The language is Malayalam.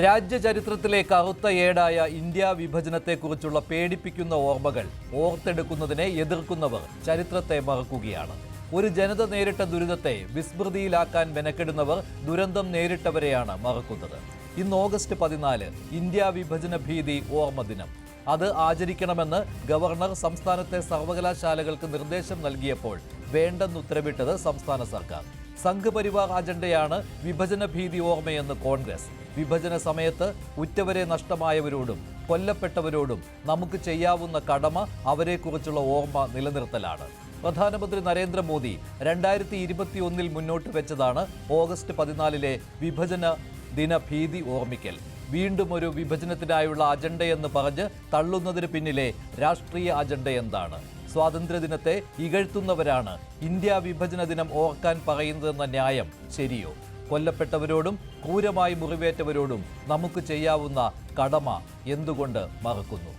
രാജ്യചരിത്രത്തിലെ കറുത്ത ഏടായ ഇന്ത്യ വിഭജനത്തെക്കുറിച്ചുള്ള പേടിപ്പിക്കുന്ന ഓർമ്മകൾ ഓർത്തെടുക്കുന്നതിനെ എതിർക്കുന്നവർ ചരിത്രത്തെ മറക്കുകയാണ്. ഒരു ജനത നേരിട്ട ദുരിതത്തെ വിസ്മൃതിയിലാക്കാൻ മെനക്കെടുന്നവർ ദുരന്തം നേരിട്ടവരെയാണ് മറക്കുന്നത്. ഇന്ന് ഓഗസ്റ്റ് 14 ഇന്ത്യ വിഭജന ഭീതി ഓർമ്മ ദിനം. അത് ആചരിക്കണമെന്ന് ഗവർണർ സംസ്ഥാനത്തെ സർവകലാശാലകൾക്ക് നിർദ്ദേശം നൽകിയപ്പോൾ വേണ്ടെന്ന് ഉത്തരവിട്ടത് സംസ്ഥാന സർക്കാർ. സംഘപരിവാർ അജണ്ടയാണ് വിഭജന ഭീതി ഓർമ്മയെന്ന് കോൺഗ്രസ്. വിഭജന സമയത്ത് ഉറ്റവരെ നഷ്ടമായവരോടും കൊല്ലപ്പെട്ടവരോടും നമുക്ക് ചെയ്യാവുന്ന കടമ അവരെക്കുറിച്ചുള്ള ഓർമ്മ നിലനിർത്തലാണ്. പ്രധാനമന്ത്രി നരേന്ദ്രമോദി 2021 മുന്നോട്ട് വെച്ചതാണ് ഓഗസ്റ്റ് 14 വിഭജന ദിന ഭീതി ഓർമ്മിക്കൽ. വീണ്ടും ഒരു വിഭജനത്തിനായുള്ള അജണ്ടയെന്ന് പറഞ്ഞ് തള്ളുന്നതിന് പിന്നിലെ രാഷ്ട്രീയ അജണ്ട എന്താണ്? സ്വാതന്ത്ര്യദിനത്തെ ഇകഴ്ത്തുന്നവരാണ് ഇന്ത്യ വിഭജന ദിനം ഓർക്കാൻ പറയുന്നതെന്ന ന്യായം ശരിയോ? കൊല്ലപ്പെട്ടവരോടും ക്രൂരമായി മുറിവേറ്റവരോടും നമുക്ക് ചെയ്യാവുന്ന കടമ എന്തുകൊണ്ട് മറക്കുന്നു?